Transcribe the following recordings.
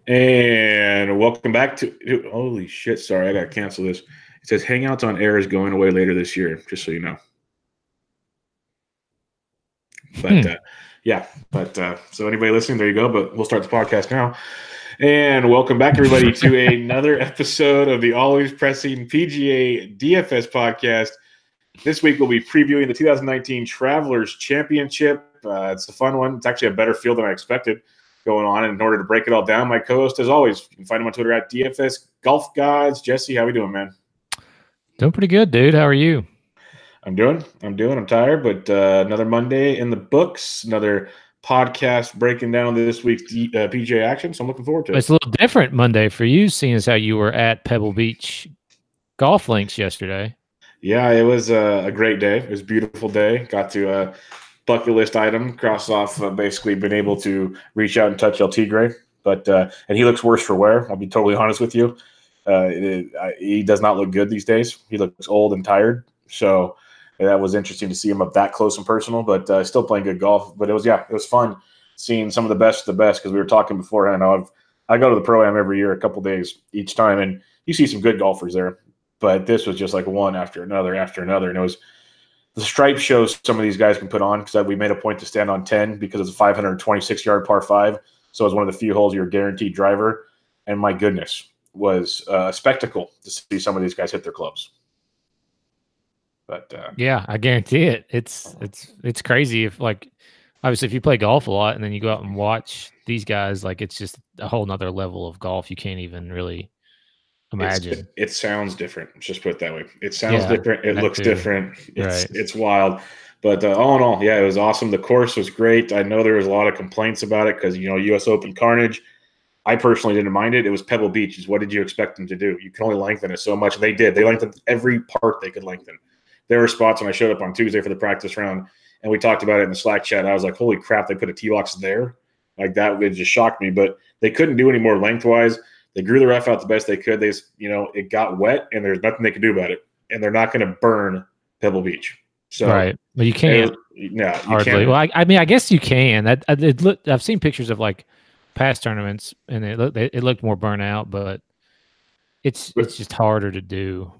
And welcome back to holy shit, sorry, I gotta cancel this. It says Hangouts on Air is going away later this year, just so you know. But so anybody listening, there you go. But we'll start the podcast now. And welcome back, everybody, to another episode of the Always Pressing PGA DFS podcast. This week we'll be previewing the 2019 Travelers Championship. It's a fun one. It's actually a better field than I expected going on. And in order to break it all down, my co-host, as always, you can find him on Twitter at DFS Golf Gods. Jesse, how we doing, man? Doing pretty good, dude. How are you? I'm tired, but another Monday in the books, another podcast breaking down this week's PGA action. So I'm looking forward to it. It's a little different Monday for you, seeing as how you were at Pebble Beach golf links yesterday. Yeah, it was a great day. It was a beautiful day. Got to bucket list item, cross off basically been able to reach out and touch LT Gray. But and he looks worse for wear. I'll be totally honest with you. He does not look good these days. He looks old and tired. So that was interesting to see him up that close and personal, but still playing good golf. But it was fun seeing some of the best because we were talking beforehand. I go to the Pro-Am every year, a couple days each time, and you see some good golfers there. But this was just like one after another. And it was the stripe shows some of these guys can put on because we made a point to stand on 10 because it's a 526-yard par 5. So it was one of the few holes you're guaranteed driver. And my goodness, was a spectacle to see some of these guys hit their clubs. But yeah, I guarantee it. It's crazy if obviously if you play golf a lot and then you go out and watch these guys, it's just a whole nother level of golf you can't even really imagine. It sounds different. Let's just put it that way. It sounds different. It looks different. It's wild. But all in all, yeah, it was awesome. The course was great. I know there was a lot of complaints about it because, U.S. Open carnage. I personally didn't mind it. It was Pebble Beach. What did you expect them to do? You can only lengthen it so much. They did. They lengthened every part they could lengthen. There were spots when I showed up on Tuesday for the practice round, and we talked about it in the Slack chat. I was like, holy crap, they put a tee box there? Like that, it just shocked me. But they couldn't do any more lengthwise. They grew the rough out the best they could. They, it got wet, and there's nothing they could do about it. And they're not going to burn Pebble Beach. So right. Well, you can't. No, hardly. Can't. Well, I mean, I guess you can. I've seen pictures of past tournaments, and it looked more burnt out, but it's just harder to do.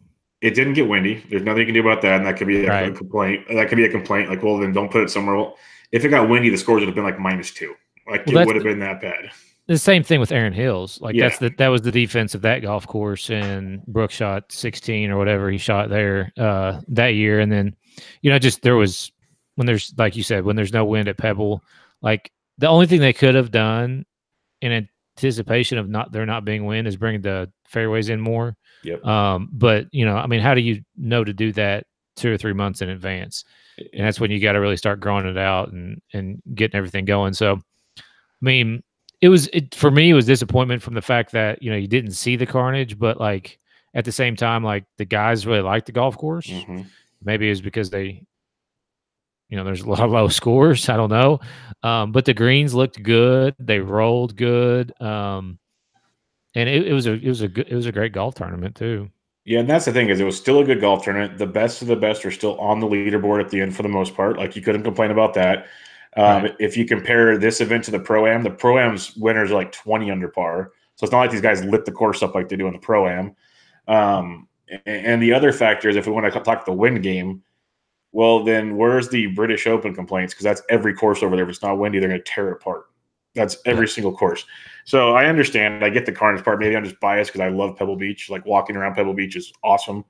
It didn't get windy. There's nothing you can do about that, and that could be a complaint. That could be a complaint. Like, well, then don't put it somewhere. Well, if it got windy, the scores would have been -2. It would have been that bad. The same thing with Aaron Hills. That was the defense of that golf course, and Brooks shot 16 or whatever he shot there that year. And then, there was when there's, like you said, when there's no wind at Pebble, the only thing they could have done in anticipation of there not being wind is bring the fairways in more. Yep. But I mean, how do you know to do that 2 or 3 months in advance? And that's when you got to really start growing it out and getting everything going. So, I mean, for me, it was disappointment from the fact that, you didn't see the carnage, but at the same time, the guys really liked the golf course. Mm-hmm. Maybe it was because they, there's a lot of low scores. I don't know. But the greens looked good. They rolled good. And it was a great golf tournament too. Yeah, and that's the thing is it was still a good golf tournament. The best of the best are still on the leaderboard at the end for the most part. You couldn't complain about that. Right. If you compare this event to the Pro-Am's winners are 20 under par. So it's not like these guys lit the course up like they do in the Pro-Am. And the other factor is if we want to talk the wind game, well, then where's the British Open complaints? Because that's every course over there. If it's not windy, they're going to tear it apart. That's every single course. So I understand. I get the carnage part. Maybe I'm just biased because I love Pebble Beach. Walking around Pebble Beach is awesome.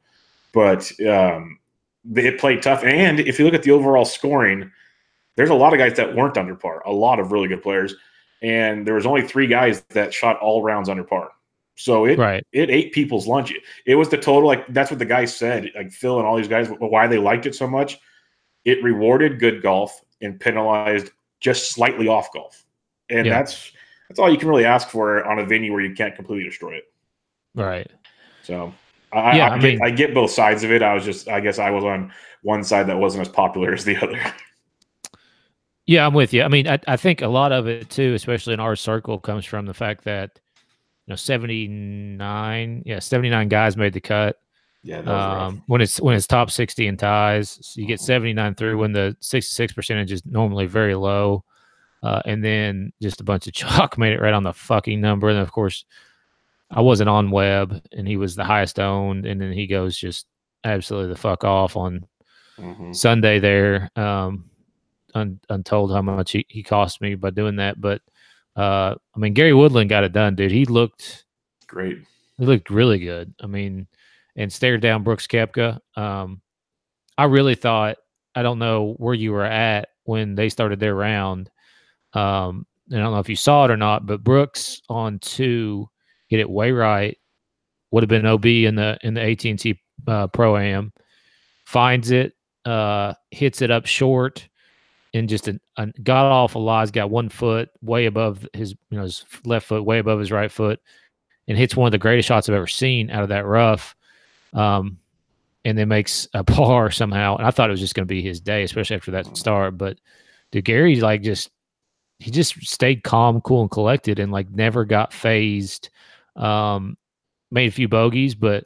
But it played tough. And if you look at the overall scoring, there's a lot of guys that weren't under par, a lot of really good players. And there was only 3 guys that shot all rounds under par. So it ate people's lunch. It was the total, that's what the guys said, Phil and all these guys, why they liked it so much. It rewarded good golf and penalized just slightly off golf. And that's all you can really ask for on a venue where you can't completely destroy it. Right. So I get both sides of it. I guess I was on one side that wasn't as popular as the other. Yeah, I'm with you. I mean, I think a lot of it too, especially in our circle, comes from the fact that 79 guys made the cut. Yeah, when it's top 60 in ties, so you get 79 through when the 66% is normally very low. And then just a bunch of chalk made it right on the fucking number. And of course, I wasn't on Webb, and he was the highest owned. And then he goes just absolutely the fuck off on Sunday there. Untold how much he cost me by doing that. But I mean, Gary Woodland got it done, dude. He looked great. He looked really good. I mean, and stared down Brooks Koepka. I really thought, I don't know where you were at when they started their round. I don't know if you saw it or not, but Brooks on 2 hit it way right. Would have been OB in the AT&T Pro-Am. Finds it, hits it up short, and just got off a lie. He's got 1 foot way above his left foot, way above his right foot, and hits one of the greatest shots I've ever seen out of that rough. And then makes a par somehow. And I thought it was just going to be his day, especially after that start. But dude, Gary, like, he just stayed calm, cool, and collected, and like never got phased. Made a few bogeys, but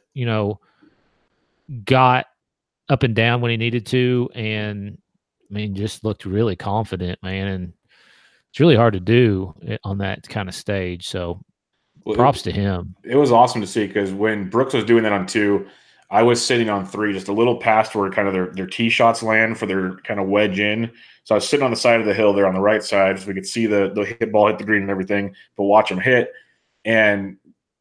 got up and down when he needed to, and I mean, just looked really confident, man. And it's really hard to do on that kind of stage. So props to him. It was awesome to see, because when Brooks was doing that on 2, I was sitting on 3, just a little past where kind of their tee shots land for their kind of wedge in. So I was sitting on the side of the hill there on the right side, so we could see the hit ball hit the green and everything, but watch him hit. And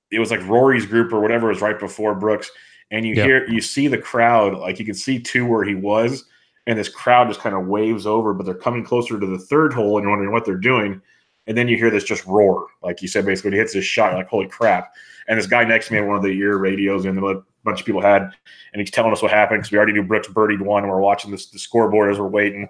it was like Rory's group or whatever was right before Brooks. And you see the crowd, like you could see 2 where he was, and this crowd just kind of waves over, but they're coming closer to the 3rd hole, and you're wondering what they're doing. And then you hear this just roar, like you said, basically when he hits this shot, you're like, holy crap. And this guy next to me had one of the ear radios, and a bunch of people had, and he's telling us what happened, because we already knew Brooks birdied 1, and we're watching the scoreboard as we're waiting.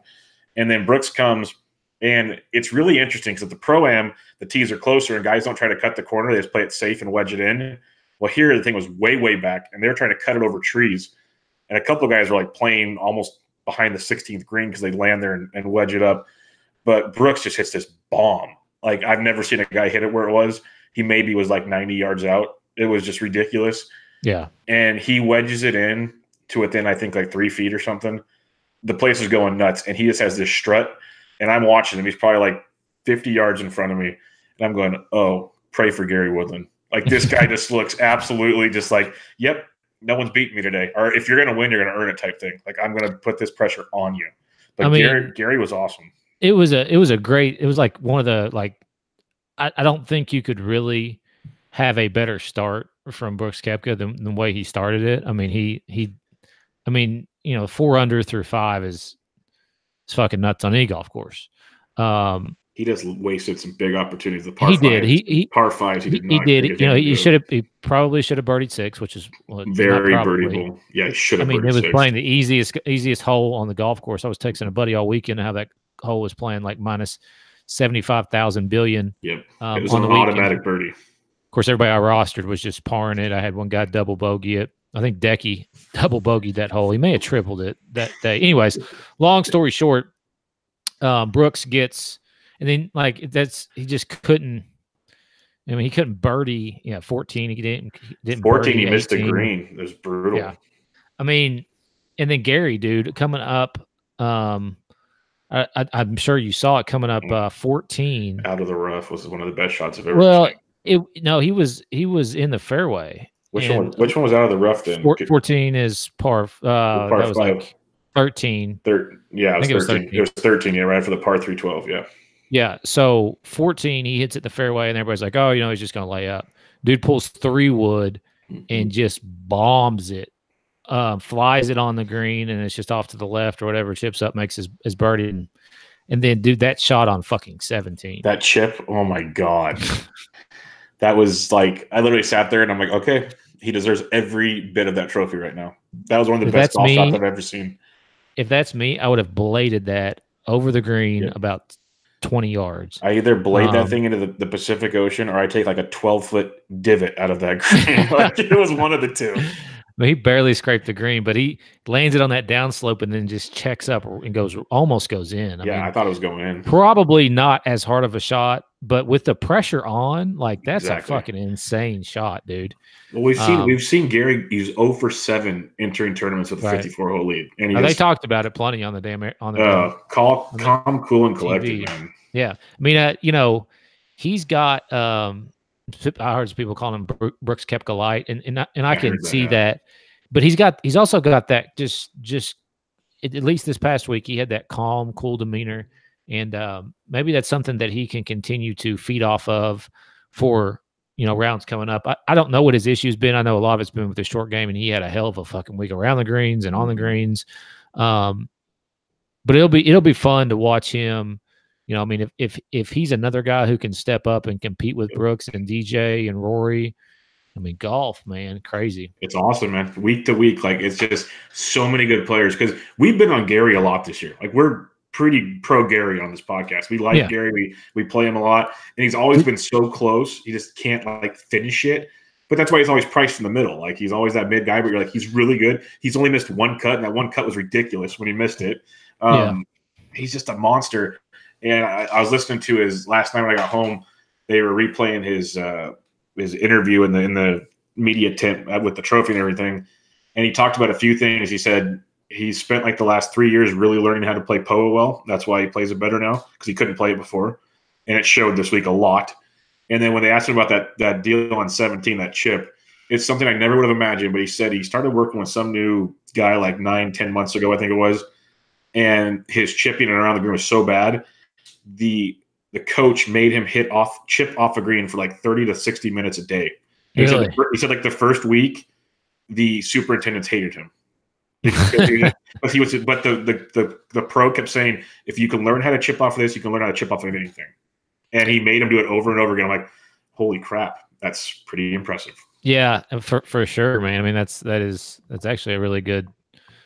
And then Brooks comes, and it's really interesting because at the Pro-Am, the tees are closer, and guys don't try to cut the corner. They just play it safe and wedge it in. Well, here the thing was way, way back, and they were trying to cut it over trees. And a couple of guys were like playing almost behind the 16th green because they land there and wedge it up. But Brooks just hits this bomb. Like, I've never seen a guy hit it where it was. He maybe was like 90 yards out. It was just ridiculous. Yeah. And he wedges it in to within, I think, like 3 feet or something. The place is going nuts, and he just has this strut. And I'm watching him. He's probably like 50 yards in front of me. And I'm going, oh, pray for Gary Woodland. Like, this guy just looks absolutely just like, yep, no one's beating me today. Or if you're going to win, you're going to earn it type thing. Like, I'm going to put this pressure on you. But I mean, Gary was awesome. It was like one of the, like, I don't think you could really have a better start from Brooks Koepka than the way he started it. I mean, 4 under through 5 is fucking nuts on any golf course. He just wasted some big opportunities. The par he five, did. He par 5s. He did. Not he did. He probably should have birdied 6, which is very birdiable. Yeah, he should have. I mean, it was playing the easiest hole on the golf course. I was texting a buddy all weekend how that hole was playing like minus 75,000 billion. Yep, it was an automatic birdie. Of course, everybody I rostered was just parring it. I had one guy double bogey it. I think Decky double bogeyed that hole. He may have tripled it that day. Anyways, long story short, Brooks gets, and then like he just couldn't. I mean, he couldn't birdie. 14. He didn't 14. Birdie He missed 18. the green. It was brutal. Yeah. I mean, and then Gary, dude, coming up. I'm sure you saw it coming up. 14 out of the rough was one of the best shots I've ever seen. He was in the fairway. Which one was out of the rough then? 14 is par. That was 5. Like 13. Yeah, it was 13. It was 13. Yeah, right after the par 312. Yeah. Yeah. So 14, he hits it the fairway, and everybody's like, "Oh, he's just gonna lay up." Dude pulls 3 wood and just bombs it, flies it on the green, and it's just off to the left or whatever. Chips up, makes his birdie, and then dude, that shot on fucking 17. That chip, oh my god, that was like, I literally sat there and I'm like, okay, he deserves every bit of that trophy right now. That was one of the best golf shots I've ever seen. If that's me, I would have bladed that over the green about 20 yards. I either blade that thing into the Pacific Ocean, or I take like a 12-foot divot out of that green. Like, it was one of the two. He barely scraped the green, but he lands it on that downslope and then just checks up and almost goes in. I mean, I thought it was going in. Probably not as hard of a shot, but with the pressure on, like, that's a fucking insane shot, dude. Well, we've seen Gary. He's 0 for 7 entering tournaments with a 54-hole lead, and they talked about it plenty on the calm, cool, and collected, man. Yeah. I mean, he's got I heard some people calling him Brooks Koepka light, and I can see that, but he's also got that just at least this past week he had that calm, cool demeanor, and maybe that's something that he can continue to feed off of for rounds coming up. I don't know what his issue's been. I know a lot of it's been with the short game, and he had a hell of a fucking week around the greens and on the greens. But it'll be fun to watch him. I mean, if he's another guy who can step up and compete with Brooks and DJ and Rory, I mean, golf, man, crazy. It's awesome, man. Week to week, like it's just so many good players because we've been on Gary a lot this year. Like we're pretty pro Gary on this podcast. We like Gary. We play him a lot, and he's always been so close. He just can't like finish it. But that's why he's always priced in the middle. Like he's always that mid guy, but you're like, he's really good. He's only missed one cut, and that one cut was ridiculous when he missed it. He's just a monster. And I was listening to his last night when I got home. They were replaying his interview in the media tent with the trophy and everything. And he talked about a few things. He said he spent like the last 3 years really learning how to play POA well. That's why he plays it better now because he couldn't play it before. And it showed this week a lot. And then when they asked him about that deal on 17, that chip, it's something I never would have imagined. But he said he started working with some new guy like 9-10 months ago, I think it was. And his chipping around the green was so bad. The coach made him chip off a green for like 30 to 60 minutes a day. Really? He said like the first week, the superintendents hated him. But the pro kept saying, if you can learn how to chip off of this, you can learn how to chip off of anything. And he made him do it over and over again. I'm like, holy crap, that's pretty impressive. Yeah, for sure, man. I mean, that's actually a really good.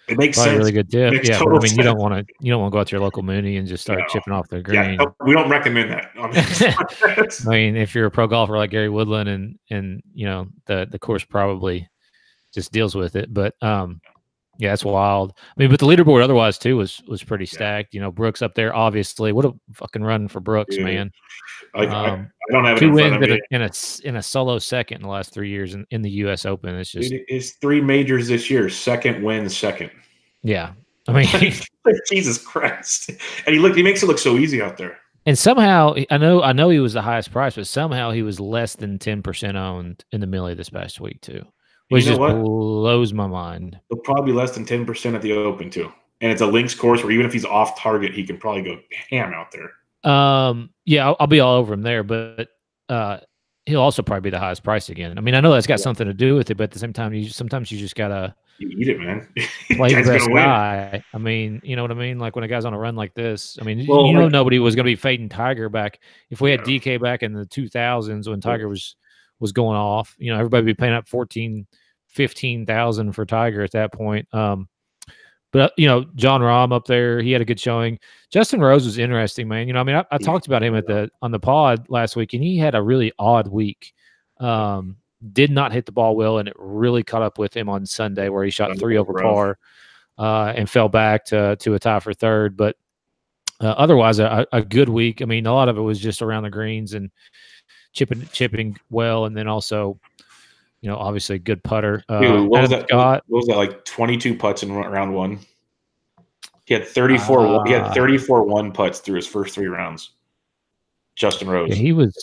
It makes sense. Really good tip. Yeah, but, I mean, you don't want to go out to your local Mooney and just start chipping off the green. Yeah, we don't recommend that. I mean, if you're a pro golfer like Gary Woodland and the course probably just deals with it, but yeah, it's wild. I mean, but the leaderboard otherwise too was pretty stacked. Brooks up there, obviously. What a fucking run for Brooks, man! I don't have it 2 wins in a solo second in the last 3 years in the U.S. Open. It's just it's 3 majors this year. Second win, second. Yeah, I mean, Jesus Christ! And he makes it look so easy out there. And somehow, I know he was the highest price, but somehow he was less than 10% owned in the Millie this past week too. Which just blows my mind. He'll probably be less than 10% at the Open too. And it's a links course where even if he's off target, he can probably go ham out there. Yeah, I'll be all over him there, but he'll also probably be the highest price again. I mean, I know that's got something to do with it, but at the same time, sometimes you just gotta eat it, man. Play the best guy. I mean, you know what I mean? Like when a guy's on a run like this, I mean, nobody was gonna be fading Tiger back. If we had DK back in the 2000s when Tiger was going off, everybody would be paying up 15,000 for Tiger at that point. But John Rahm up there, he had a good showing. Justin Rose was interesting, man. I talked about him on the pod last week, and he had a really odd week. Did not hit the ball well, and it really caught up with him on Sunday, where he shot 3 over par and fell back to a tie for third. But otherwise, a good week. I mean, a lot of it was just around the greens and chipping well, and then also, obviously good putter. What was that, like 22 putts in round one? He had 34. He had 34 one putts through his first 3 rounds. Justin Rose. Yeah, he was.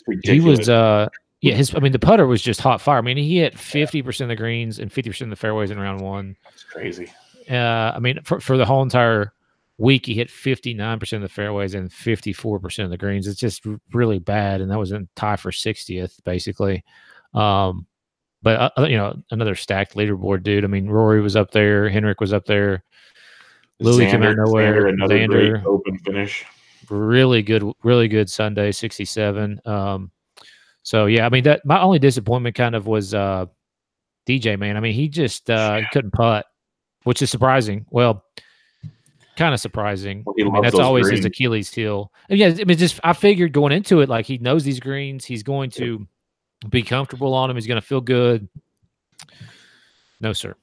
The putter was just hot fire. I mean, he hit 50% of the greens and 50% of the fairways in round one. That's crazy. I mean, for the whole entire week, he hit 59% of the fairways and 54% of the greens. It's just really bad, and that was a tie for 60th, basically. But another stacked leaderboard, dude. I mean, Rory was up there, Henrik was up there, Louis came out of nowhere. Another great Open finish. Really good Sunday, 67. So yeah, I mean, that my only disappointment kind of was DJ, man. I mean, he just couldn't putt, which is surprising. Well, kind of surprising. I mean, that's always his Achilles heel. And yeah, I mean, I figured going into it, like he knows these greens, he's going to be comfortable on them, he's going to feel good. No, sir.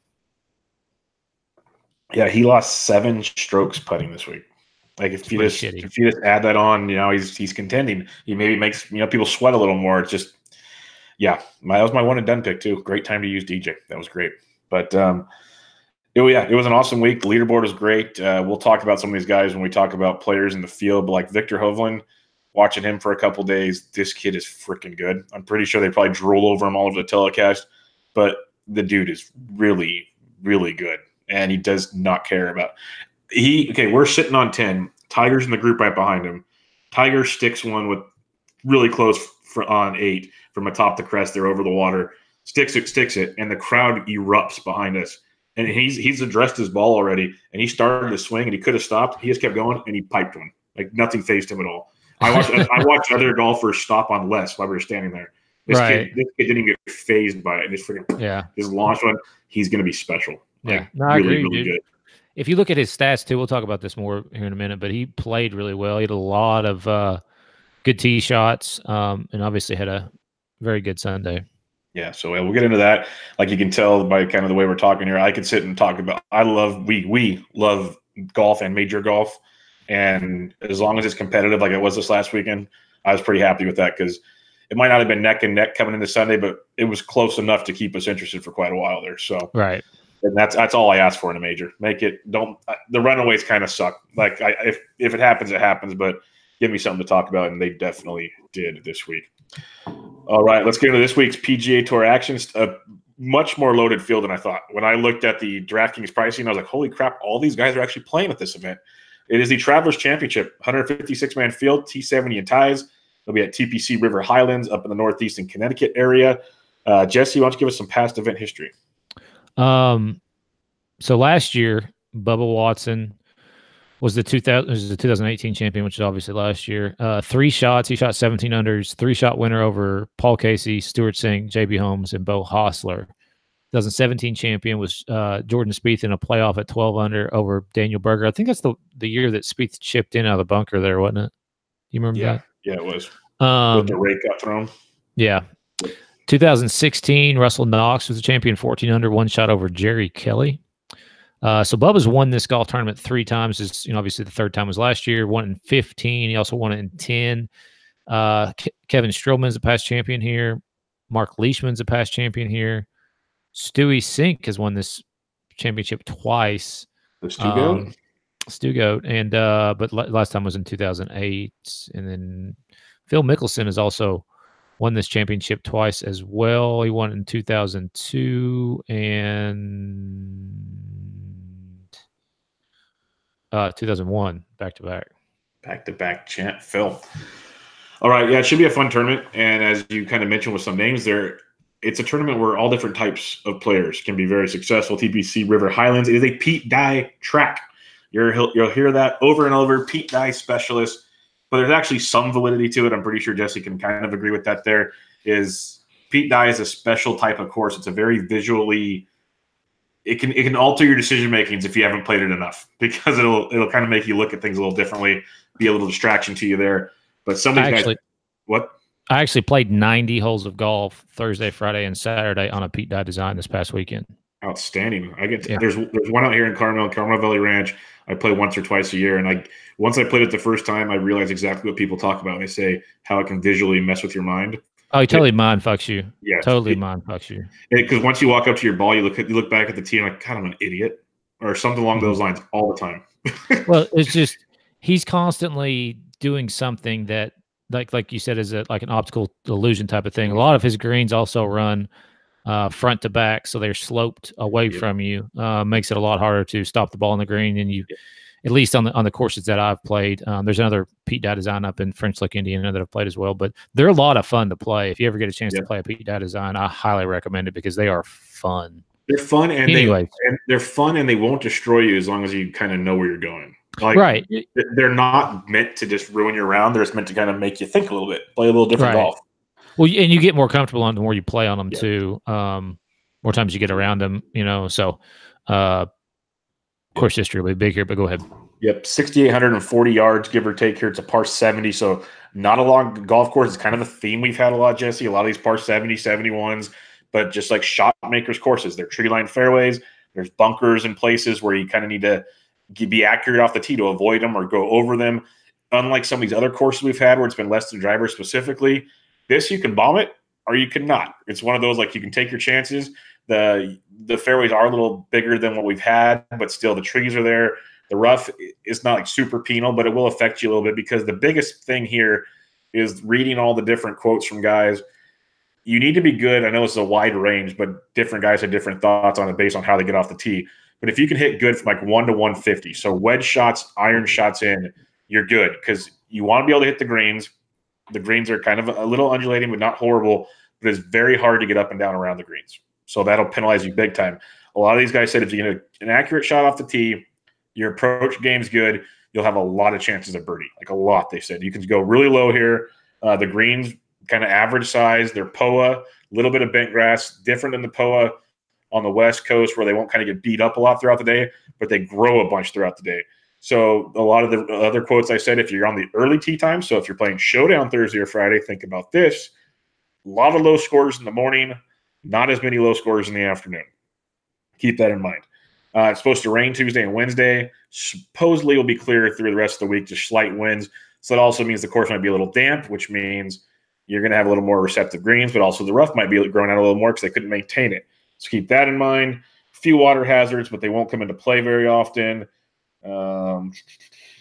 Yeah, he lost 7 strokes putting this week. Like if you just add that on, he's contending. He maybe makes people sweat a little more. It's just, that was my one and done pick too. Great time to use DJ. That was great. But it was an awesome week. The leaderboard was great. We'll talk about some of these guys when we talk about players in the field. But like Victor Hovland, watching him for a couple days. This kid is freaking good. I'm pretty sure they probably drool over him all over the telecast, but the dude is really, really good, and he does not care about we're sitting on 10. Tiger's in the group right behind him. Tiger sticks one with really close on 8 from atop the crest there over the water. Sticks it, and the crowd erupts behind us. And he's addressed his ball already, and he started to swing, and he could have stopped. He just kept going, and he piped one. Like nothing phased him at all. I watched other golfers stop on less while we were standing there. This kid didn't even get phased by it. Just launched one. He's going to be special. Yeah, no, I agree, really good. If you look at his stats too, we'll talk about this more here in a minute. But he played really well. He had a lot of good tee shots, and obviously had a very good Sunday. Yeah, so we'll get into that. Like you can tell by kind of the way we're talking here, I could sit and talk about. We love golf and major golf, and as long as it's competitive, like it was this last weekend, I was pretty happy with that because it might not have been neck and neck coming into Sunday, but it was close enough to keep us interested for quite a while there. So right, and that's all I ask for in a major. Make it the runaways kind of suck. Like if it happens, it happens, but give me something to talk about, and they definitely did this week. All right, let's get into this week's PGA Tour actions. A much more loaded field than I thought. When I looked at the DraftKings pricing, I was like, holy crap, all these guys are actually playing at this event. It is the Travelers Championship, 156-man field, T70 and ties. They'll be at TPC River Highlands up in the northeastern Connecticut area. Jesse, why don't you give us some past event history? So last year, Bubba Watson was the 2018 champion, which is obviously last year. 3 shots. He shot 17 unders, 3-shot winner over Paul Casey, Stuart Sink, JB Holmes, and Bo Hostler. 2017 champion was Jordan Spieth in a playoff at 12 under over Daniel Berger. I think that's the year that Spieth chipped in out of the bunker there, wasn't it? You remember that? Yeah, it was. With the rake got thrown. Yeah. 2016, Russell Knox was the champion, 14 under, 1 shot over Jerry Kelly. So Bubba's won this golf tournament 3 times. Obviously the 3rd time was last year. Won it in 15. He also won it in 10. Kevin Strillman's a past champion here. Mark Leishman's a past champion here. Stewie Sink has won this championship twice. The Stu Goat, and but last time was in 2008. And then Phil Mickelson has also won this championship twice as well. He won it in 2002 and 2001, back-to-back champ Phil. All right, yeah, it should be a fun tournament, and as you kind of mentioned with some names there, it's a tournament where all different types of players can be very successful. TPC River Highlands, it is a Pete Dye track. You'll hear that over and over, Pete Dye specialist, but there's actually some validity to it. I'm pretty sure Jesse can kind of agree with that. There is Pete Dye is a special type of course. It's a very visually it can alter your decision makings if you haven't played it enough, because it'll kind of make you look at things a little differently, be a little distraction to you there. But some of these guys, what? I actually played 90 holes of golf Thursday, Friday, and Saturday on a Pete Dye design this past weekend. Outstanding. There's one out here in Carmel Valley Ranch. I play once or twice a year, and once I played it the first time, I realized exactly what people talk about when they say how it can visually mess with your mind. Oh, he totally mind fucks you. Yeah, totally mind fucks you. Because once you walk up to your ball, you look back at the tee and like, God, I'm an idiot, or something along those lines all the time. Well, it's just he's constantly doing something that, like you said, is like an optical illusion type of thing. A lot of his greens also run front to back, so they're sloped away from you. Makes it a lot harder to stop the ball on the green. And you, at least on the courses that I've played, there's another Pete Dye design up in French Lick, Indiana that I've played as well. But they're a lot of fun to play. If you ever get a chance to play a Pete Dye design, I highly recommend it because they are fun. They're fun, and they're fun, and they won't destroy you as long as you kind of know where you're going. Like, right. They're not meant to just ruin your round. They're just meant to kind of make you think a little bit, play a little different golf. Well, and you get more comfortable on the more you play on them too. More times you get around them, so course history will be big here, but go ahead. Yep, 6,840 yards, give or take here. It's a par 70, so not a long golf course. It's kind of a theme we've had a lot, Jesse. A lot of these par 70, 71s, but just like shot makers courses. They're tree-lined fairways. There's bunkers in places where you kind of need to be accurate off the tee to avoid them or go over them. Unlike some of these other courses we've had where it's been less than driver specifically, this you can bomb it or you cannot. It's one of those, like, you can take your chances. The fairways are a little bigger than what we've had, but still the trees are there. The rough is not like super penal, but it will affect you a little bit because the biggest thing here is reading all the different quotes from guys. You need to be good. I know it's a wide range, but different guys have different thoughts on it based on how they get off the tee. But if you can hit good from like 1 to 150, so wedge shots, iron shots in, you're good because you want to be able to hit the greens. The greens are kind of a little undulating, but not horrible. But it's very hard to get up and down around the greens. So that'll penalize you big time. A lot of these guys said if you get an accurate shot off the tee, your approach game's good, you'll have a lot of chances of birdie. Like a lot, they said. You can go really low here. The greens, kind of average size. They're POA, a little bit of bent grass, different than the POA on the West Coast where they won't kind of get beat up a lot throughout the day, but they grow a bunch throughout the day. So a lot of the other quotes I said, if you're on the early tee time, so if you're playing Showdown Thursday or Friday, think about this. A lot of low scores in the morning, not as many low scores in the afternoon. Keep that in mind. It's supposed to rain Tuesday and Wednesday. Supposedly will be clear through the rest of the week, just slight winds. So that also means the course might be a little damp, which means you're going to have a little more receptive greens, but also the rough might be growing out a little more because they couldn't maintain it. So keep that in mind. A few water hazards, but they won't come into play very often. I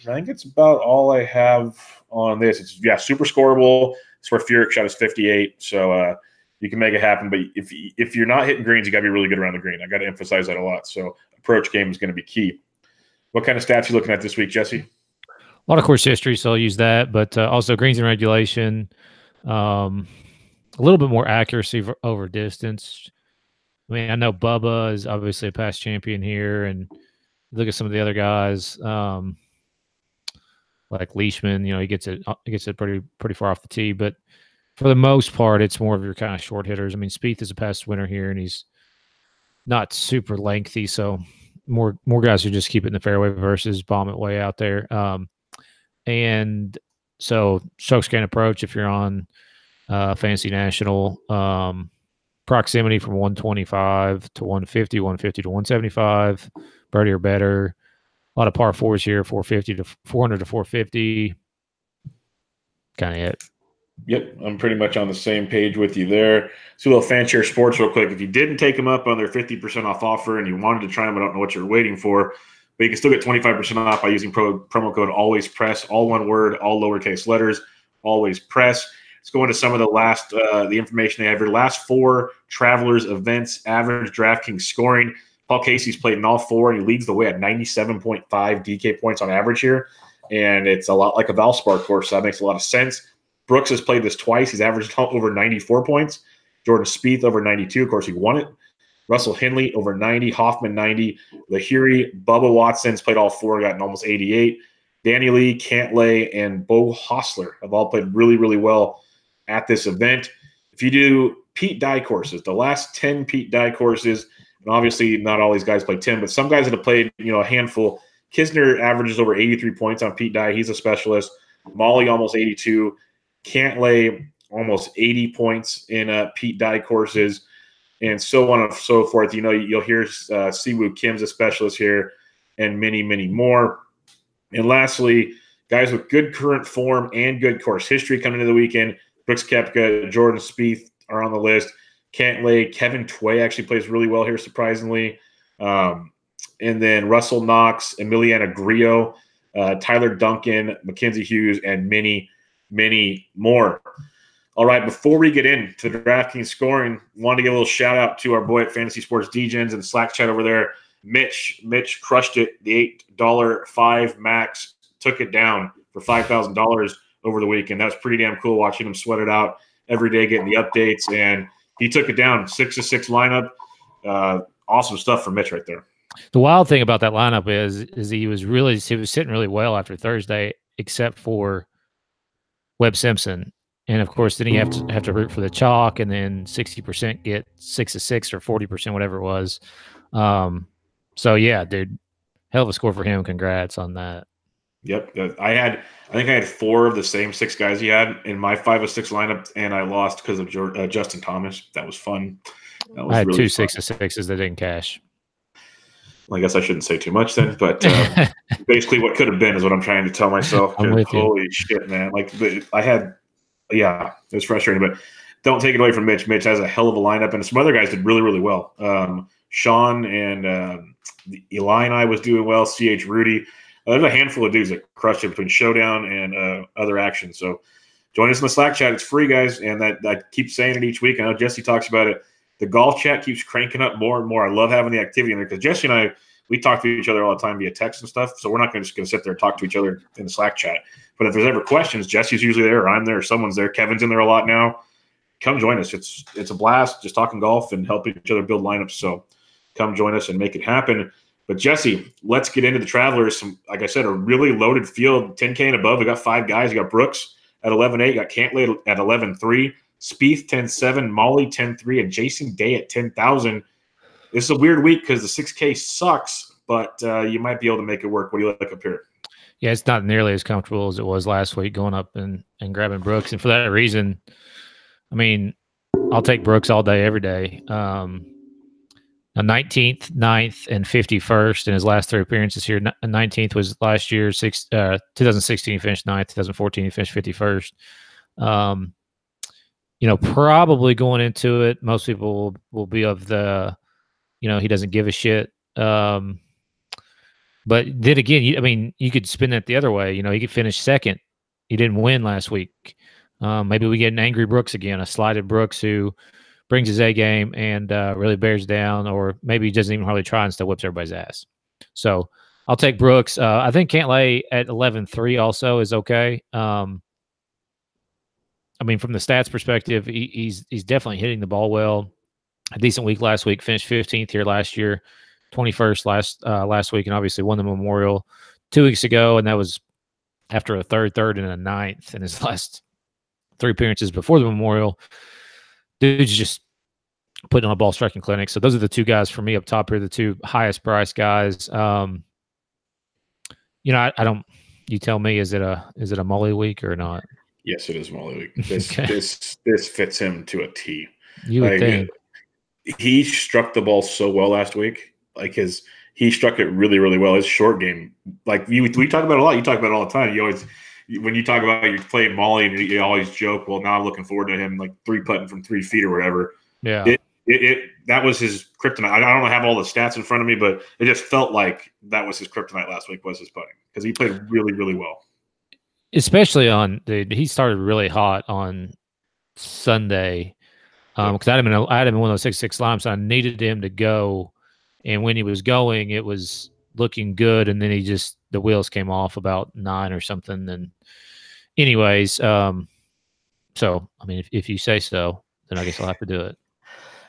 think it's about all I have on this. It's super scoreable. It's where Furyk shot is 58, so you can make it happen. But if you're not hitting greens, you got to be really good around the green. I got to emphasize that a lot. So approach game is going to be key. What kind of stats are you looking at this week, Jesse? A lot of course history, so I'll use that. But also greens and regulation, a little bit more accuracy over distance. I mean, I know Bubba is obviously a past champion here, and look at some of the other guys, like Leishman. He gets it pretty far off the tee. But for the most part, it's more of your kind of short hitters. I mean, Spieth is a past winner here, and he's not super lengthy, so more guys who just keep it in the fairway versus bomb it way out there. And so strokes gained approach if you're on Fantasy National. Proximity from 125 to 150, 150 to 175, birdie or better. A lot of par fours here, 450 to 400 to 450. Kind of it. Yep, I'm pretty much on the same page with you there. So a little Fanshare Sports real quick. If you didn't take them up on their 50% off offer and you wanted to try them, I don't know what you're waiting for, but you can still get 25% off by using promo code ALWAYSPRESS, all one word, all lowercase letters, always press. Let's go into some of the information they have here. Last 4 Travelers events, average DraftKings scoring. Paul Casey's played in all 4, and he leads the way at 97.5 DK points on average here. And it's a lot like a Valspar course, so that makes a lot of sense. Brooks has played this twice. He's averaged over 94 points. Jordan Spieth over 92. Of course, he won it. Russell Henley over 90. Hoffman 90. Lahiri, Bubba Watson's played all 4, gotten almost 88. Danny Lee, Cantlay, and Bo Hostler have all played really, really well at this event. If you do Pete Dye courses, the last 10 Pete Dye courses, and obviously not all these guys play 10, but some guys that have played, a handful. Kisner averages over 83 points on Pete Dye. He's a specialist. Molly almost 82. Cantlay almost 80 points in Pete Dye courses, and so on and so forth. You'll hear Siwoo Kim's a specialist here, and many, many more. And lastly, guys with good current form and good course history coming into the weekend. Brooks Koepka, Jordan Spieth are on the list. Cantlay, Kevin Tway actually plays really well here, surprisingly. And then Russell Knox, Emiliano Grillo, Tyler Duncan, Mackenzie Hughes, and many, many more. All right, before we get into the DraftKings scoring, wanted to give a little shout out to our boy at Fantasy Sports DGens and the Slack chat over there. Mitch crushed it. The $8 5 max took it down for $5,000 over the weekend. That was pretty damn cool watching him sweat it out every day, getting the updates, and he took it down 6-6 lineup. Awesome stuff for Mitch right there. The wild thing about that lineup is he was sitting really well after Thursday, except for Webb Simpson. And of course, then you have to root for the chalk, and then 60% get 6-6 or 40%, whatever it was. So yeah, dude, hell of a score for him. Congrats on that. Yep, I think I had 4 of the same 6 guys he had in my 5-6 lineup, and I lost because of Justin Thomas. That was fun. That was I had really 2 6-6s that didn't cash. Well, I guess I shouldn't say too much then, but basically what could have been is what I'm trying to tell myself. Holy shit, man! It was frustrating, but don't take it away from Mitch. Mitch has a hell of a lineup, and some other guys did really, really well. Sean and Eli and I was doing well. CH Rudy. There's a handful of dudes that crushed it between Showdown and other actions. So join us in the Slack chat. It's free, guys, and that keeps saying it each week. I know Jesse talks about it. The golf chat keeps cranking up more and more. I love having the activity in there because Jesse and I, we talk to each other all the time via text and stuff. So we're not just going to sit there and talk to each other in the Slack chat. But if there's ever questions, Jesse's usually there, or I'm there, or someone's there. Kevin's in there a lot now. Come join us. It's a blast just talking golf and helping each other build lineups. So come join us and make it happen. But Jesse, let's get into the Travelers. Like I said, a really loaded field, 10K and above. We got 5 guys. You got Brooks at 11.8, got Cantlay at 11.3, Spieth 10.7, Molly 10.3, and Jason Day at 10,000. This is a weird week because the 6K sucks, but you might be able to make it work. What do you like up here? Yeah, it's not nearly as comfortable as it was last week going up and grabbing Brooks. And for that reason, I mean, I'll take Brooks all day, every day. 19th, 9th, and 51st in his last 3 appearances here. 19th was last year. 2016 he finished 9th. 2014 he finished 51st. Probably going into it, most people will be of the, he doesn't give a shit. But then again, you could spin that the other way. He could finish second. He didn't win last week. Maybe we get an angry Brooks again, a slighted Brooks who brings his A game and really bears down, or maybe he doesn't even hardly try and still whips everybody's ass. So I'll take Brooks. I think Cantlay at 11.3 also is okay. From the stats perspective, he's definitely hitting the ball well. A decent week last week, finished 15th here last year, 21st last week, and obviously won the Memorial 2 weeks ago, and that was after a third, and a 9th in his last 3 appearances before the Memorial. Dude's just putting on a ball striking clinic. So those are the 2 guys for me up top here, the 2 highest price guys. I don't. You tell me, is it a Molly week or not? Yes, it is Molly week. This fits him to a T. You would think. He struck the ball so well last week. He struck it really, really well. His short game, we talk about it a lot. You talk about it all the time. When you talk about you're playing Molly, and you always joke, well, now I'm looking forward to him 3-putting from 3 feet or whatever. Yeah. That was his kryptonite. I don't have all the stats in front of me, but it just felt like that was his kryptonite last week, was his putting, because he played really, really well. Especially he started really hot on Sunday, because I had him in one of those 6-6 lineups. I needed him to go, and when he was going, it was looking good, and then the wheels came off about 9 or something. And anyways, so if you say so, then I guess I'll have to do it.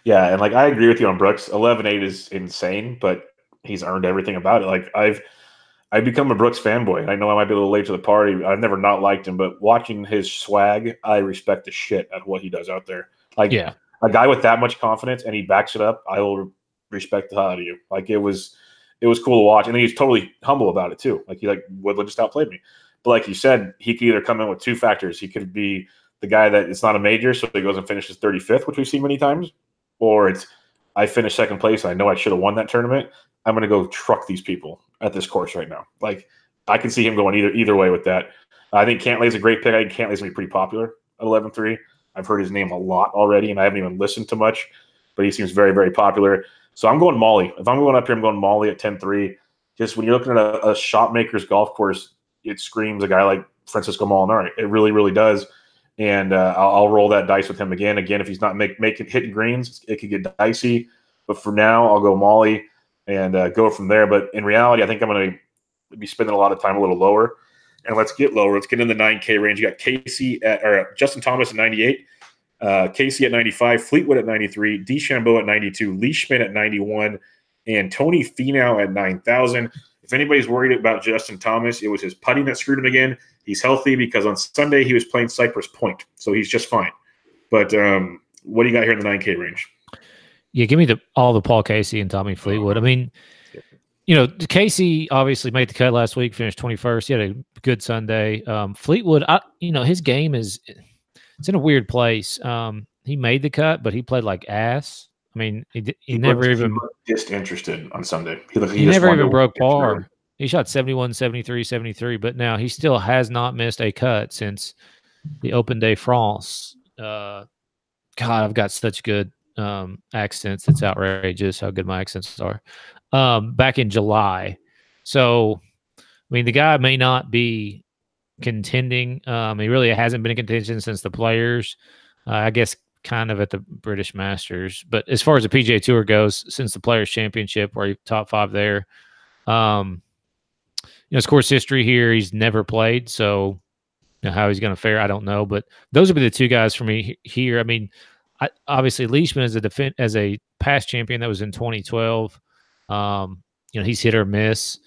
Yeah, and I agree with you on Brooks. 11.8 is insane, but he's earned everything about it. I've become a Brooks fanboy. I know I might be a little late to the party. I've never not liked him, but watching his swag, I respect the shit out of what he does out there. A guy with that much confidence, and he backs it up, I will respect the hell out of you. It was cool to watch, and then he's totally humble about it too. Woodland just outplayed me. But like you said, he could either come in with 2 factors. He could be the guy that it's not a major, so he goes and finishes 35th, which we've seen many times, or it's I finished second place. I know I should have won that tournament. I'm going to go truck these people at this course right now. I can see him going either way with that. I think Cantlay's a great pick. I think Cantlay's going to be pretty popular at 11.3. I've heard his name a lot already, and I haven't even listened to much, but he seems very, very popular. So I'm going Molly. If I'm going up here, I'm going Molly at 10.3. Just when you're looking at a shot maker's golf course, it screams a guy like Francisco Molinari. It really, really does. And I'll roll that dice with him again. If he's not hitting greens, it could get dicey. But for now, I'll go Molly and go from there. But in reality, I think I'm going to be spending a lot of time a little lower. And let's get lower. Let's get in the 9K range. You got Justin Thomas at 98, Casey at 95, Fleetwood at 93, DeChambeau at 92, Leishman at 91, and Tony Finau at 9,000. If anybody's worried about Justin Thomas, it was his putting that screwed him again. He's healthy because on Sunday he was playing Cypress Point, so he's just fine. But what do you got here in the 9K range? Yeah, give me all the Paul Casey and Tommy Fleetwood. Casey obviously made the cut last week, finished 21st. He had a good Sunday. Fleetwood, his game it's in a weird place. He made the cut, but he played like ass. He never even disinterested on Sunday. He never even broke par. He shot 71, 73, 73, but now he still has not missed a cut since the Open de France. God, I've got such good accents. It's outrageous how good my accents are. Back in July. So, the guy may not be contending. He really hasn't been in contention since the Players. I guess kind of at the British Masters. But as far as the PGA Tour goes, since the Players Championship, where he top 5 there, his course history here, he's never played. So how he's going to fare, I don't know. But those would be the 2 guys for me here. I mean, obviously Leishman as a past champion that was in 2012. He's hit or miss.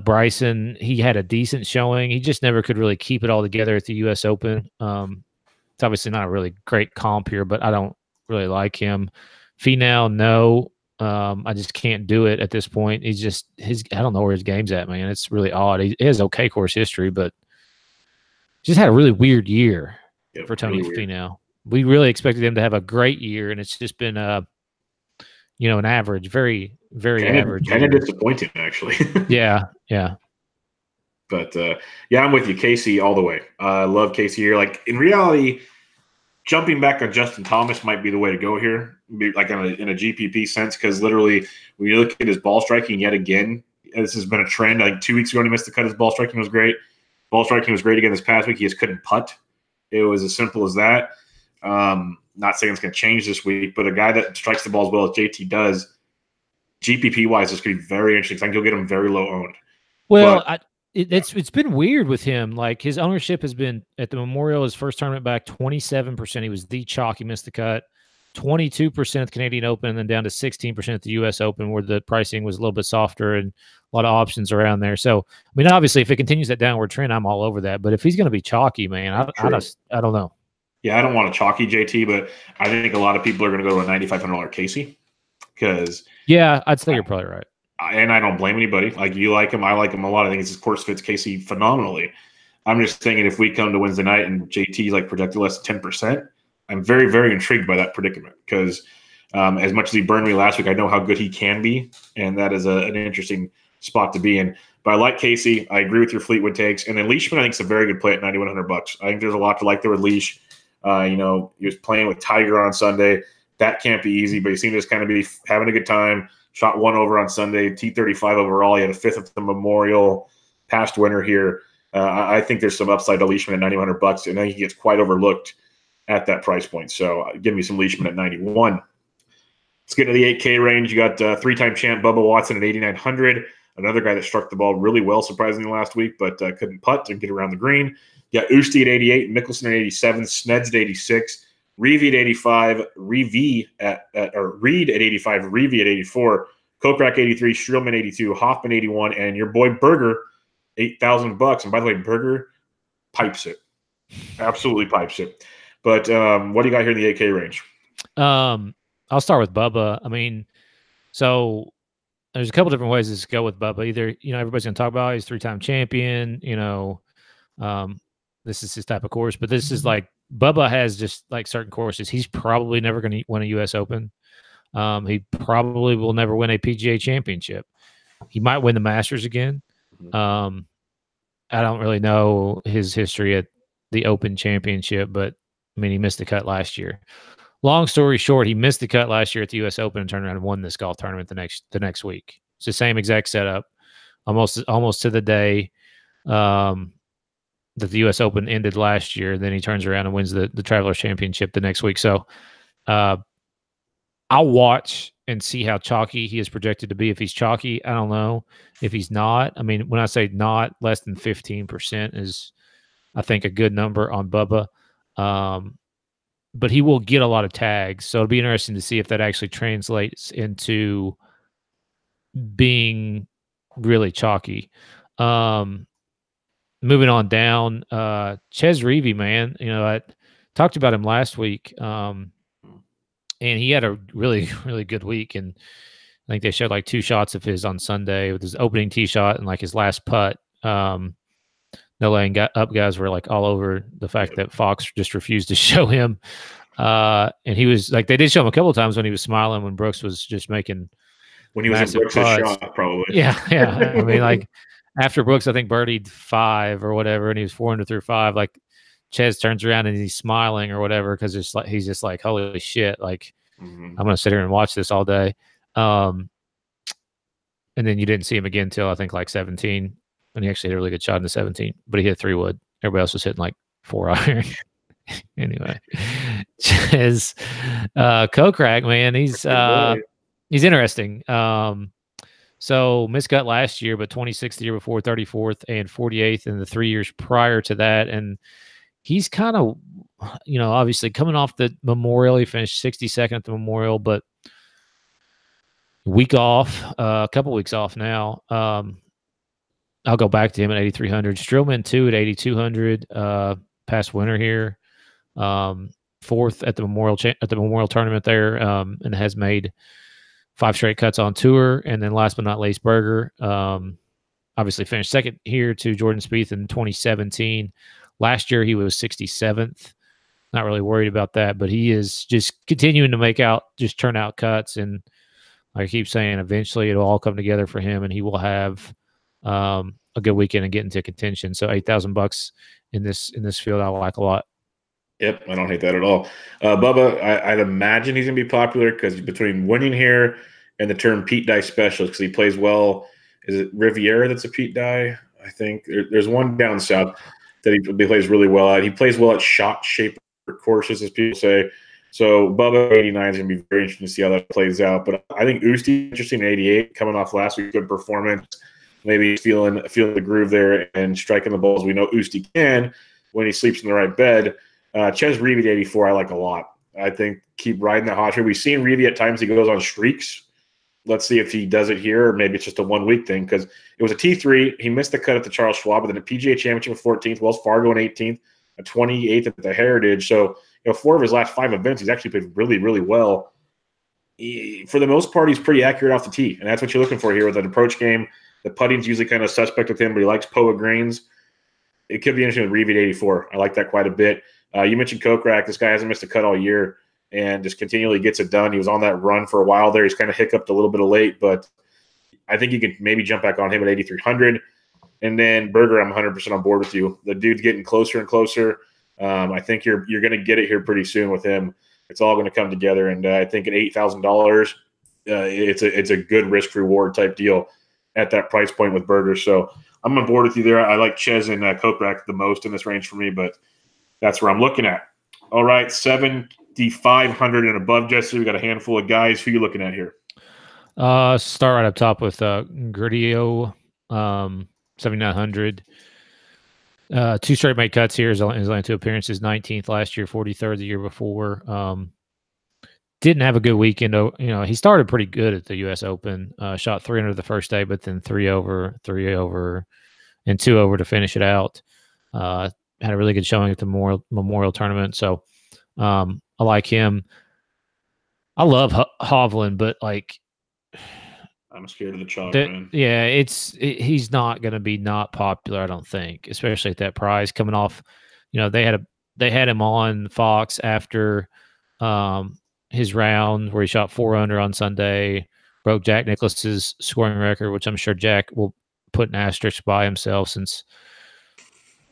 Bryson, he had a decent showing. He just never could really keep it all together at the U.S. Open. It's obviously not a really great comp here, but I don't really like him. Finau, no. I just can't do it at this point. I don't know where his game's at, man. It's really odd. He has okay course history, but just had a really weird year for Tony Finau. We really expected him to have a great year, and it's just been an average, very, very average. Kind of disappointing, actually. Yeah. But I'm with you, Casey, all the way. I love Casey here. Like, in reality, jumping back on Justin Thomas might be the way to go here, like in a GPP sense, because literally, when you look at his ball striking yet again, this has been a trend. Like 2 weeks ago, when he missed the cut, his ball striking was great. Ball striking was great again this past week. He just couldn't putt. It was as simple as that. Not saying it's going to change this week, but a guy that strikes the ball as well as JT does, GPP-wise, this could be very interesting. I think you'll get him very low owned. Well, it's been weird with him. Like, his ownership has been at the Memorial, his first tournament back, 27%. He was the chalk. He missed the cut. 22% at the Canadian Open, and then down to 16% at the U.S. Open, where the pricing was a little bit softer and a lot of options around there. So, I mean, obviously, if it continues that downward trend, I'm all over that. But if he's going to be chalky, man, I don't know. Yeah, I don't want a chalky JT, but I think a lot of people are going to go to a $9,500 Casey because I'd say you're probably right. And I don't blame anybody. Like, you like him, I like him a lot. I think his course fits Casey phenomenally. I'm just thinking if we come to Wednesday night and JT is like projected less than 10%, I'm very, very intrigued by that predicament because as much as he burned me last week, I know how good he can be, and that is an interesting spot to be in. But I like Casey. I agree with your Fleetwood takes. And then Leishman, I think, is a very good play at $9,100. I think there's a lot to like there with Leash. He was playing with Tiger on Sunday. That can't be easy, but he seemed to just kind of be having a good time. Shot 1 over on Sunday, T35 overall. He had a 5th at the Memorial, past winner here. I think there's some upside to Leishman at $9,100, and I think he gets quite overlooked at that price point. So give me some Leishman at 91. Let's get to the 8K range. You got 3-time champ Bubba Watson at 8,900. Another guy that struck the ball really well, surprisingly, last week, but couldn't putt and get around the green. You got Usti at 88, Mickelson at 87, Sneds at 86, Reeve at 85, Reed at 85, Reeve at 84, Kokrak 83, Streelman 82, Hoffman 81, and your boy Berger, $8,000. And by the way, Berger pipes it. Absolutely pipes it. But what do you got here in the 8K range? I'll start with Bubba. I mean, so there's a couple different ways to go with Bubba. Either, everybody's going to talk about he's 3-time champion, this is his type of course, but this is like Bubba has just like certain courses. He's probably never going to win a U.S. Open. He probably will never win a PGA championship. He might win the Masters again. I don't really know his history at the Open Championship, but I mean, he missed the cut last year. Long story short, he missed the cut last year at the U.S. Open and turned around and won this golf tournament the next week. It's the same exact setup, almost to the day that the U.S. Open ended last year. Then he turns around and wins the Travelers Championship the next week. So I'll watch and see how chalky he is projected to be. If he's chalky, I don't know. If he's not, I mean, when I say not, less than 15% is, I think, a good number on Bubba. But he will get a lot of tags. So it'll be interesting to see if that actually translates into being really chalky. Moving on down, Ches Reavie, man, I talked about him last week, and he had a really, really good week. And I think they showed like 2 shots of his on Sunday with his opening tee shot and like his last putt. No laying up guys were like all over the fact that Fox just refused to show him. And he was like, they did show him a couple of times when he was smiling when Brooks was just making when he was in Brooks' shot, probably. Yeah. I mean, like after Brooks, I think birdied 5 or whatever, and he was 400 through 5. Like Ches turns around and he's smiling or whatever because it's like he's just like, holy shit! Like I'm gonna sit here and watch this all day. And then you didn't see him again till I think like 17 and he actually had a really good shot in the 17, but he hit 3-wood. Everybody else was hitting like 4-iron. Anyway, Ches Kokrak, man, he's interesting. So miscut last year, but 26th the year before, 34th, and 48th in the 3 years prior to that. And he's kind of, obviously coming off the Memorial. He finished 62nd at the Memorial, but week off, a couple weeks off now. I'll go back to him at 8,300. Strillman, too, at 8,200 past winter here. Fourth at the Memorial tournament there, and has made 5 straight cuts on tour. And then last but not least, Berger, obviously finished second here to Jordan Spieth in 2017. Last year he was 67th. Not really worried about that, but he is just continuing to turn out cuts. And like I keep saying, eventually it'll all come together for him, and he will have a good weekend and get into contention. So $8,000 in this field, I like a lot. Yep, I don't hate that at all. Bubba, I'd imagine he's going to be popular because between winning here and the term Pete Dye specialist, because he plays well. Is it Riviera that's a Pete Dye? I think there's one down south that he plays really well at. He plays well at shot shape courses, as people say. So Bubba 89 is going to be very interesting to see how that plays out. But I think Usti interesting at 88, coming off last week's good performance. Maybe feeling the groove there and striking the balls. We know Usti can when he sleeps in the right bed. Ches Reavie at 84, I like a lot. I think keep riding that hot streak. We've seen Reavie at times he goes on streaks. Let's see if he does it here, or maybe it's just a 1 week thing, because it was a T3. He missed the cut at the Charles Schwab, but then a PGA Championship 14th, Wells Fargo in 18th, a 28th at the Heritage. So 4 of his last 5 events, he's actually played really, really well. For the most part, he's pretty accurate off the tee, and that's what you're looking for here with an approach game. The putting's usually kind of suspect with him, but he likes POA greens. It could be interesting with Reavie at 84. I like that quite a bit. You mentioned Kokrak. This guy hasn't missed a cut all year and just continually gets it done. He was on that run for a while there. He's kind of hiccuped a little bit of late, but I think you can maybe jump back on him at 8,300. And then Berger, I'm 100% on board with you. The dude's getting closer and closer. I think you're going to get it here pretty soon with him. It's all going to come together, and I think at $8,000, it's a good risk reward type deal at that price point with Berger. So I'm on board with you there. I like Ches and Kokrak the most in this range for me, but that's where I'm looking at. All right, 7,500 and above, Jesse. We got a handful of guys. Who are you looking at here? Start right up top with Gritio, 7,900. 2 straight made cuts here. His only 2 appearances. 19th last year, 43rd the year before. Didn't have a good weekend. He started pretty good at the U.S. Open. Shot 3 under the first day, but then 3 over, and 2 over to finish it out. Had a really good showing at the Memorial tournament. So I like him. I love Hovland, but I'm scared of the chalk, man. Yeah, he's not going to be not popular, I don't think, especially at that price coming off. They had him on Fox after his round where he shot 4 under on Sunday, broke Jack Nicklaus's scoring record, which I'm sure Jack will put an asterisk by himself since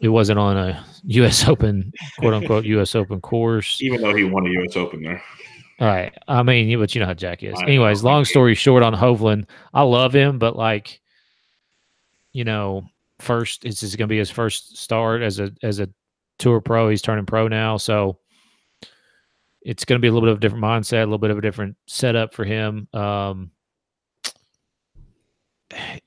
it wasn't on a U.S. Open, quote unquote, U.S. Open course. Even though he won a U.S. Open there. All right. I mean, but you know how Jack is. Anyways, long story short on Hovland, I love him, but first, this is going to be his first start as a tour pro. He's turning pro now. So it's going to be a little bit of a different mindset, a little bit of a different setup for him.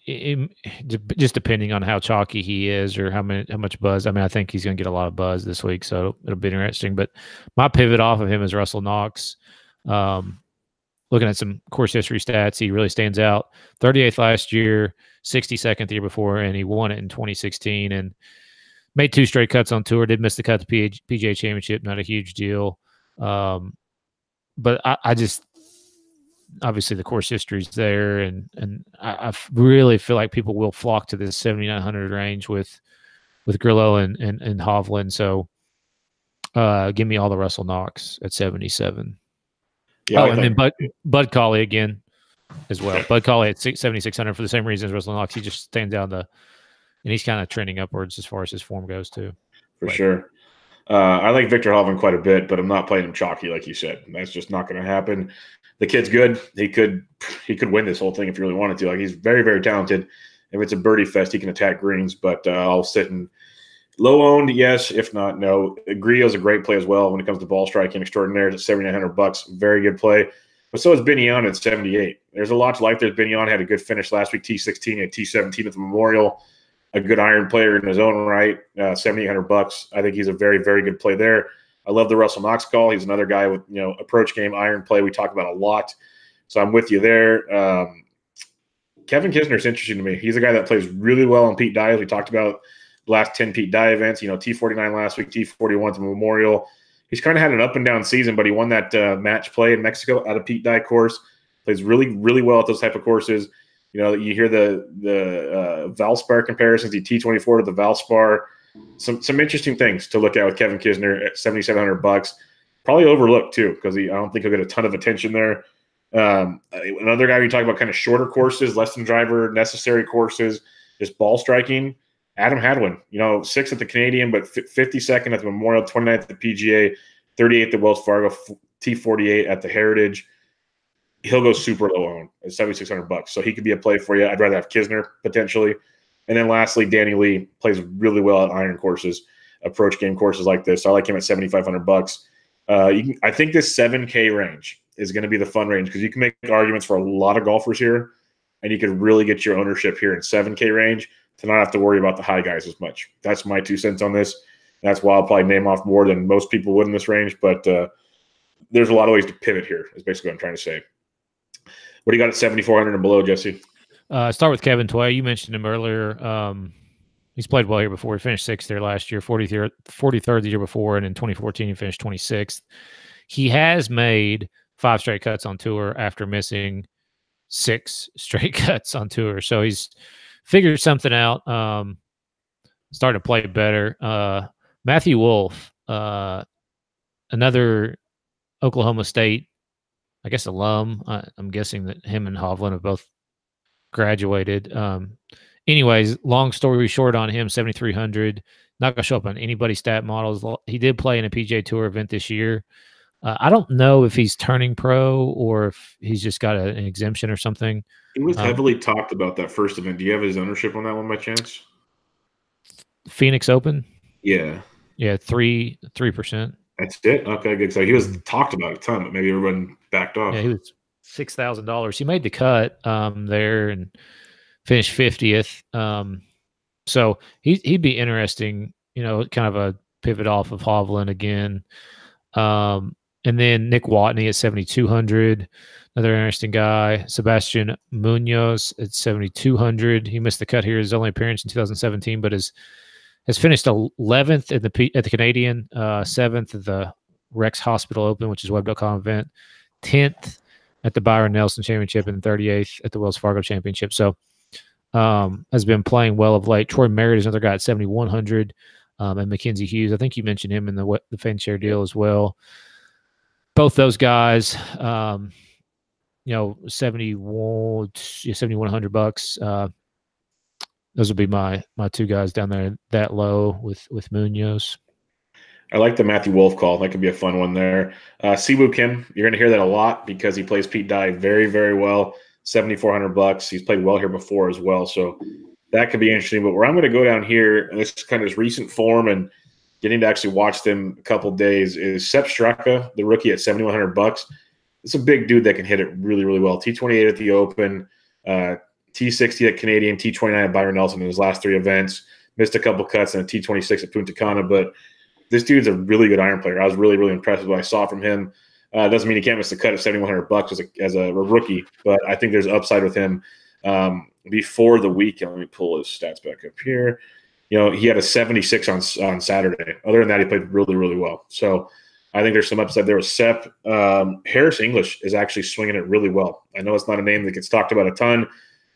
Just depending on how chalky he is or how much buzz. I mean, I think he's going to get a lot of buzz this week, so it'll be interesting. But my pivot off of him is Russell Knox. Looking at some course history stats, he really stands out. 38th last year, 62nd the year before, and he won it in 2016 and made 2 straight cuts on tour. Did miss the cut to PGA Championship, not a huge deal. But I just obviously the course history is there, and I really feel like people will flock to this 7,900 range with Grillo and Hovland. So give me all the Russell Knox at 77. Yeah, and then Bud Cauley again as well. Bud Cauley at 7,600 for the same reason as Russell Knox. He just stands out and he's kind of trending upwards as far as his form goes too. For sure. I like Victor Hovland quite a bit, but I'm not playing him chalky like you said. That's just not going to happen. The kid's good. He could win this whole thing if he really wanted to. He's very, very talented. If it's a birdie fest, he can attack greens, but I'll sit and low owned, yes. If not, no. Grillo's a great play as well when it comes to ball striking extraordinaires at $7,900. Very good play. But so is Binion at 78. There's a lot to like there. Binion had a good finish last week, T16 and T17 at the Memorial. A good iron player in his own right, $7,800. I think he's a very, very good play there. I love the Russell Knox call. He's another guy with, approach game, iron play we talk about a lot. So I'm with you there. Kevin Kisner's interesting to me. He's a guy that plays really well on Pete Dye, as we talked about the last 10 Pete Dye events. T49 last week, T41 to Memorial. He's kind of had an up and down season, but he won that match play in Mexico at a Pete Dye course. Plays really, really well at those type of courses. You hear the Valspar comparisons, the T24 to the Valspar. Some interesting things to look at with Kevin Kisner at $7,700. Probably overlooked too, because I don't think he'll get a ton of attention there. Another guy we talk about kind of shorter courses, less than driver necessary courses, just ball striking. Adam Hadwin, 6th at the Canadian, but 52nd at the Memorial, 29th at the PGA, 38th at the Wells Fargo, T48 at the Heritage. He'll go super low owned at $7,600. So he could be a play for you. I'd rather have Kisner potentially. And then lastly, Danny Lee plays really well at iron courses, approach game courses like this. So I like him at $7,500. I think this 7K range is going to be the fun range because you can make arguments for a lot of golfers here, and you could really get your ownership here in 7K range to not have to worry about the high guys as much. That's my 2 cents on this. That's why I'll probably name off more than most people would in this range, but there's a lot of ways to pivot here is basically what I'm trying to say. What do you got at 7,400 and below, Jesse? Start with Kevin Tway. You mentioned him earlier. He's played well here before. He finished 6th there last year, 43rd the year before, and in 2014 he finished 26th. He has made 5 straight cuts on tour after missing 6 straight cuts on tour. So he's figured something out, starting to play better. Matthew Wolff, another Oklahoma State, I guess, alum. I'm guessing that him and Hovland have both graduated. Anyways, long story short on him, 7,300. Not going to show up on anybody's stat models. He did play in a PGA Tour event this year. I don't know if he's turning pro or if he's just got an exemption or something. He was heavily talked about that first event. Do you have his ownership on that one by chance? Phoenix Open? Yeah. Yeah, 3%. That's it? Okay, good. So he was talked about a ton, but maybe everyone backed off. Yeah, he was $6,000. He made the cut there and finished 50th. So he'd be interesting, kind of a pivot off of Hovland again. And then Nick Watney at 7,200, another interesting guy. Sebastian Munoz at 7,200. He missed the cut here. His only appearance in 2017, but has finished 11th at the Canadian, 7th at the Rex Hospital Open, which is Web.com event, 10th at the Byron Nelson Championship, and 38th at the Wells Fargo Championship. So has been playing well of late. Troy Merritt is another guy at 7,100, and Mackenzie Hughes. I think you mentioned him in the fan share deal as well. Both those guys, $7,100. Those would be my 2 guys down there that low with Munoz. I like the Matthew Wolff call. That could be a fun one there. Siwoo Kim, you're going to hear that a lot because he plays Pete Dye very, very well. $7,400. He's played well here before as well, so that could be interesting. But where I'm going to go down here, and this is kind of his recent form and getting to actually watch them a couple days, is Sepp Straka, the rookie at $7,100. It's a big dude that can hit it really, really well. T28 at the Open, T60 at Canadian, T29 at Byron Nelson in his last 3 events. Missed a couple cuts and a T26 at Punta Cana, but this dude's a really good iron player. I was really, really impressed with what I saw from him. Doesn't mean he can't miss the cut of $7,100 as a rookie, but I think there's upside with him before the weekend. Let me pull his stats back up here. He had a 76 on Saturday. Other than that, he played really, really well. So I think there's some upside there with Sepp. Harris English is actually swinging it really well. I know it's not a name that gets talked about a ton.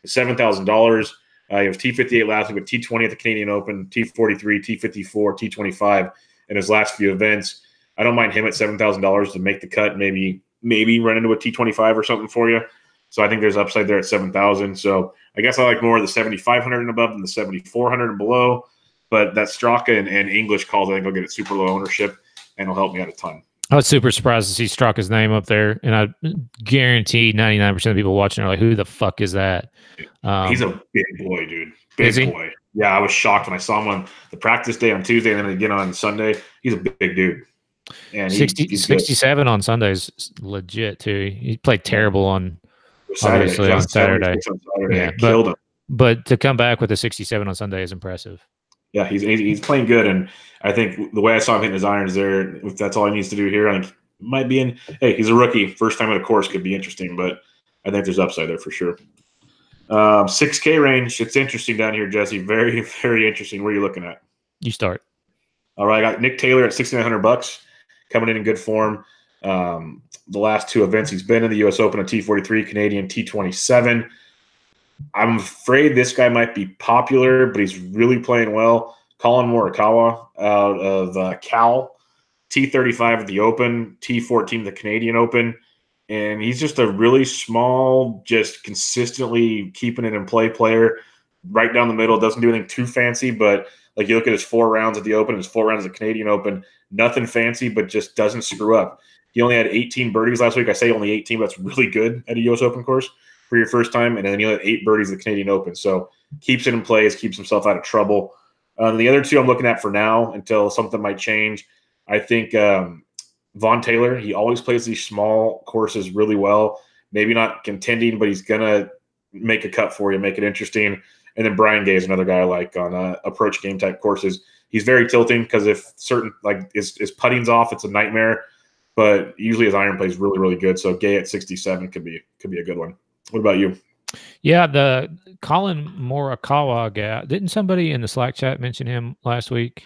$7,000. He was T58 last week, but T20 at the Canadian Open, T43, T54, T25 in his last few events. I don't mind him at $7,000 to make the cut, maybe run into a T25 or something for you. So I think there's upside there at $7,000. So I guess I like more of the 7,500 and above than the 7,400 and below. But that Straka and English calls, I think I'll get it super low ownership, and it'll help me out a ton. I was super surprised to see struck his name up there, and I guarantee 99% of people watching are like, "Who the fuck is that?" He's a big boy, dude. Big boy. Yeah, I was shocked when I saw him on the practice day on Tuesday and then again on Sunday. He's a big dude. And 67 on Sunday is legit too. He played terrible on Saturday. On Saturday. Yeah, killed him. But to come back with a 67 on Sunday is impressive. Yeah, he's playing good, and I think the way I saw him hitting his irons there, if that's all he needs to do here, I think might be in. Hey, he's a rookie, first time at a course could be interesting, but I think there's upside there for sure. 6K range, it's interesting down here, Jesse. Very, very interesting. What are you looking at? You start. All right, I got Nick Taylor at $6,900, coming in good form. The last two events he's been in, the U.S. Open, a T43, Canadian T27. I'm afraid this guy might be popular, but he's really playing well. Colin Morikawa out of Cal, T35 at the Open, T14 at the Canadian Open. And he's just a really small, just consistently keeping it in play player right down the middle. Doesn't do anything too fancy, but like you look at his 4 rounds at the Open, his 4 rounds at the Canadian Open, nothing fancy, but just doesn't screw up. He only had 18 birdies last week. I say only 18, but that's really good at a U.S. Open course for your first time. And then he only had 8 birdies at the Canadian Open. So keeps it in place, keeps himself out of trouble. The other two I'm looking at for now until something might change. I think Vaughn Taylor, he always plays these small courses really well. Maybe not contending, but he's going to make a cut for you, make it interesting. And then Brian Gay is another guy I like on approach game type courses. He's very tilting because if certain, like his putting's off, it's a nightmare. But usually his iron play is really, really good. So Gay at 67 could be a good one. What about you? Yeah, the Colin Morikawa guy. Didn't somebody in the Slack chat mention him last week?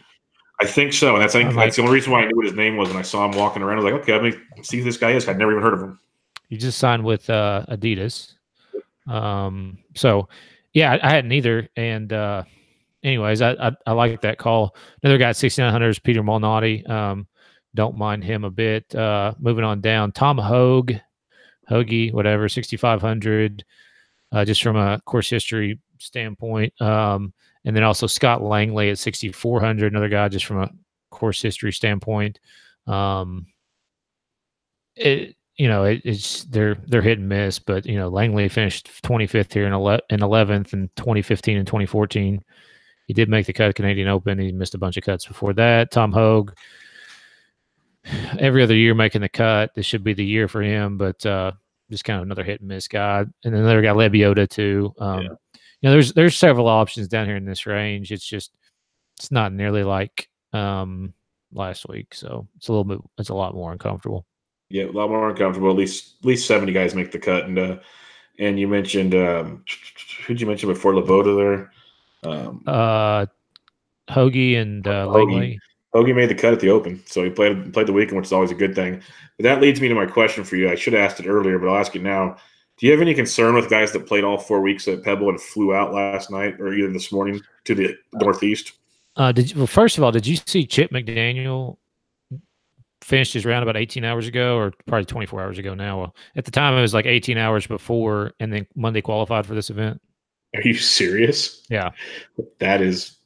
I think so. And that's the only reason why I knew what his name was when I saw him walking around. I was like, okay, let me see who this guy is. I'd never even heard of him. He just signed with Adidas. So, yeah, I hadn't either. And anyways, I like that call. Another guy at 6,900 is Peter Malnati. Don't mind him a bit. Moving on down, Tom Hoagie, whatever, 6,500, just from a course history standpoint. And then also Scott Langley at 6,400, another guy just from a course history standpoint. It's they're hit and miss, but Langley finished 25th here in 11th in 2015 and 2014. He did make the cut Canadian Open. He missed a bunch of cuts before that. Tom Hogue, every other year making the cut. This should be the year for him, but just kind of another hit and miss guy. And then another guy, Lebioda, too. There's several options down here in this range. It's not nearly like last week, so it's a lot more uncomfortable. Yeah, a lot more uncomfortable. At least 70 guys make the cut, and you mentioned who'd you mention before Lebioda there? Hoagie and Langley. Hoagie made the cut at the Open, so he played the weekend, which is always a good thing. But that leads me to my question for you. I should have asked it earlier, but I'll ask it now. Do you have any concern with guys that played all 4 weeks at Pebble and flew out last night or either this morning to the Northeast? First of all, did you see Chip McDaniel finished his round about 18 hours ago, or probably 24 hours ago now? At the time, it was like 18 hours before, and then Monday qualified for this event. Are you serious? Yeah. That is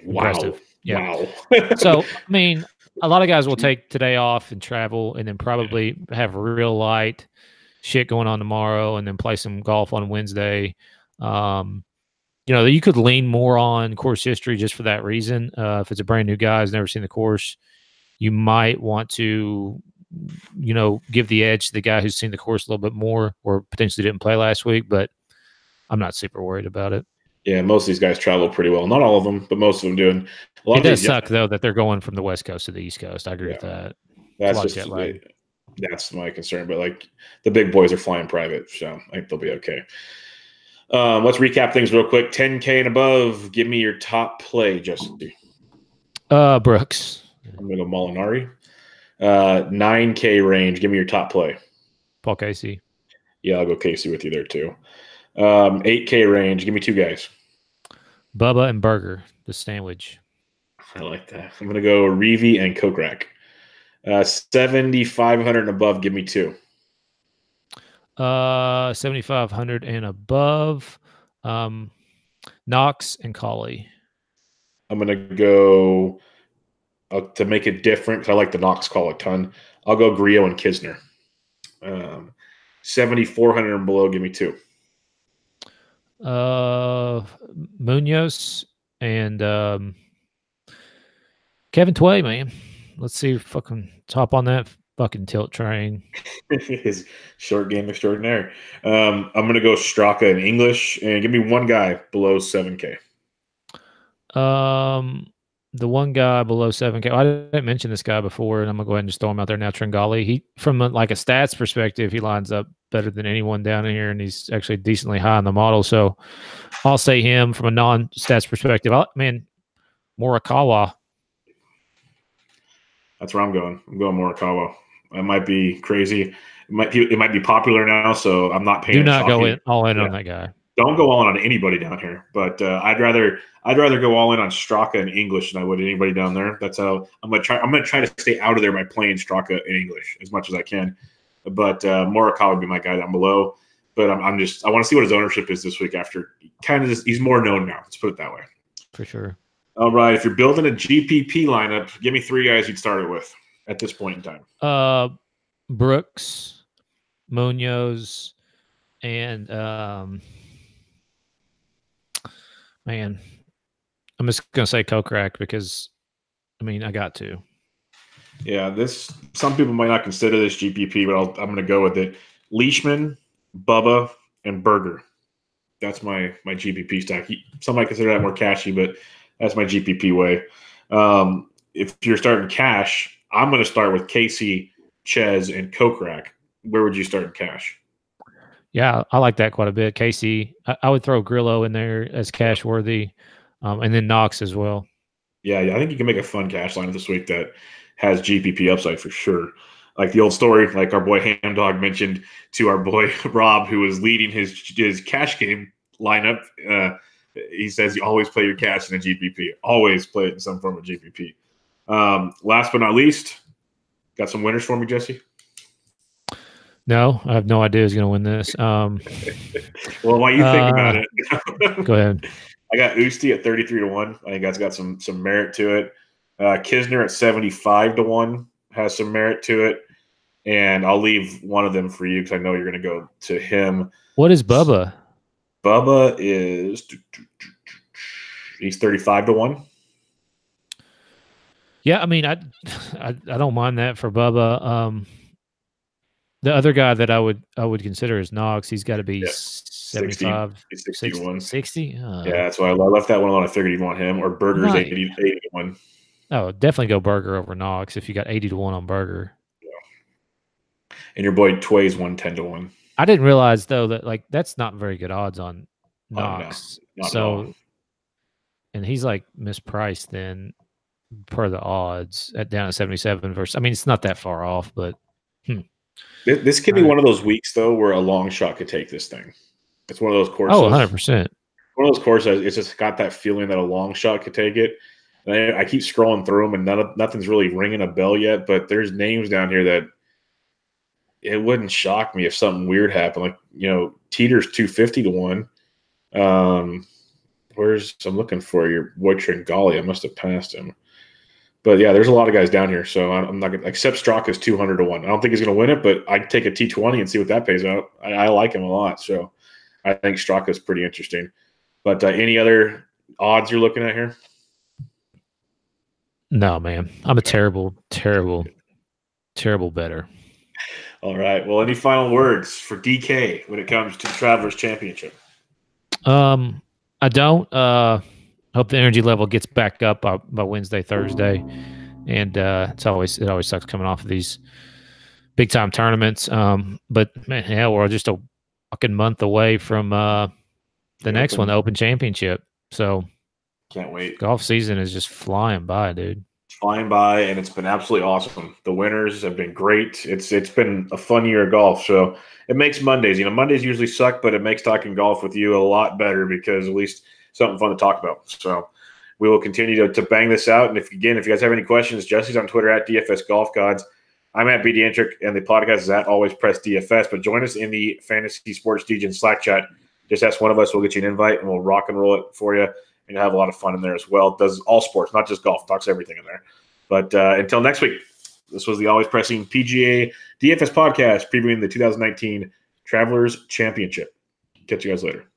impressive. Wow. Yeah. Wow. So, I mean, a lot of guys will take today off and travel and then probably have real light shit going on tomorrow and then play some golf on Wednesday. You could lean more on course history just for that reason. If it's a brand new guy who's never seen the course, you might want to, give the edge to the guy who's seen the course a little bit more or potentially didn't play last week, but I'm not super worried about it. Yeah, most of these guys travel pretty well. Not all of them, but most of them do. It does suck, though, that they're going from the West Coast to the East Coast. I agree with that. That's my concern. But, like, the big boys are flying private, so I think they'll be okay. Let's recap things real quick. 10K and above, give me your top play, Justin. Brooks. I'm going to go Molinari. 9K range, give me your top play. Paul Casey. Yeah, I'll go Casey with you there, too. 8K range. Give me 2 guys. Bubba and Burger, the sandwich. I like that. I'm going to go Reevy and Kokrak. 7,500 and above. Give me 2. 7,500 and above. Knox and Colley. I'm going to go to make it different because I like the Knox call a ton. I'll go Griot and Kisner. 7,400 and below, give me 2. Munoz and Kevin Tway, man. Let's see if fucking top on that fucking tilt train. His short game extraordinaire. I'm going to go Straka in English and give me one guy below 7K. The one guy below 7K. I didn't mention this guy before, and I'm gonna go ahead and just throw him out there now. Tringali. He, from like a stats perspective, he lines up better than anyone down here, and he's actually decently high in the model. So I'll say him from a non-stats perspective. Morikawa. That's where I'm going. I'm going Morikawa. It might be crazy. It might be popular now, so I'm not paying. Do not go all in on that guy. Don't go all in on anybody down here, but I'd rather go all in on Straka in English than I would anybody down there. That's how I'm gonna try. I'm gonna try to stay out of there by playing Straka in English as much as I can. But Morikawa would be my guy down below. But I want to see what his ownership is this week. After he's more known now. Let's put it that way. For sure. All right. If you're building a GPP lineup, give me 3 guys you'd start it with at this point in time. Brooks, Munoz, and man, I'm just gonna say Kokrak because, I mean, I got to. Yeah, some people might not consider this GPP, but I'm gonna go with it. Leishman, Bubba, and Berger. That's my GPP stack. Some might consider that more cashy, but that's my GPP way. If you're starting cash, I'm going to start with Casey, Ches, and Kokrak. Where would you start in cash? Yeah, I like that quite a bit. Casey, I would throw Grillo in there as cash worthy, and then Knox as well. Yeah, I think you can make a fun cash line this week that has GPP upside for sure. Like the old story, like our boy Ham Dog mentioned to our boy Rob, who was leading his cash game lineup. He says you always play your cash in a GPP. Always play it in some form of GPP. Last but not least, got some winners for me, Jesse? No, I have no idea who's going to win this. Well, while you think about it, go ahead. I got Usti at 33-1. I think that's got some merit to it. Kisner at 75-1 has some merit to it. And I'll leave one of them for you because I know you're going to go to him. What is Bubba? Bubba is he's 35-1. Yeah, I mean, I don't mind that for Bubba. The other guy that I would consider is Knox. He's got to be 75, 60-1. 60. Yeah, that's why I left that one alone. I figured you'd want him or Berger's 80-1. Oh, definitely go Berger over Knox if you got 80-1 on Berger. Yeah. And your boy Tway's 110-1. I didn't realize though that like that's not very good odds on Knox. No, not at all. And he's like mispriced then per the odds down at 77 versus. I mean, it's not that far off, but this could be one of those weeks though where a long shot could take this thing. It's one of those courses. Oh, 100%. One of those courses. It's just got that feeling that a long shot could take it. And I keep scrolling through them, and nothing's really ringing a bell yet. But there's names down here that. It wouldn't shock me if something weird happened. Like, Teeter's 250-1. I'm looking for your boy Tringali. I must have passed him. But yeah, there's a lot of guys down here. So I'm not going to, except Straka's 200-1. I don't think he's going to win it, but I'd take a T20 and see what that pays out. I like him a lot. So I think Straka's pretty interesting. But any other odds you're looking at here? No, man. I'm a terrible, terrible, terrible bettor. All right. Well, any final words for DK when it comes to the Travelers Championship? I don't. Hope the energy level gets back up by Wednesday, Thursday, and it always sucks coming off of these big time tournaments. But man, hell, we're just a fucking month away from the next one, the Open Championship. So can't wait. Golf season is just flying by, dude. Flying by, and it's been absolutely awesome. The winners have been great. It's been a fun year of golf. So it makes Mondays. Mondays usually suck, but it makes talking golf with you a lot better because at least something fun to talk about. So we will continue to bang this out. And if you guys have any questions, Jesse's on Twitter at DFS Golf Gods. I'm at BDentric, and the podcast is at Always Press DFS. But join us in the Fantasy Sports Degen Slack chat. Just ask one of us. We'll get you an invite, and we'll rock and roll it for you. And you'll have a lot of fun in there as well. It does all sports, not just golf. It talks everything in there. But until next week, This was the Always Pressing PGA DFS podcast previewing the 2019 Travelers Championship. Catch you guys later.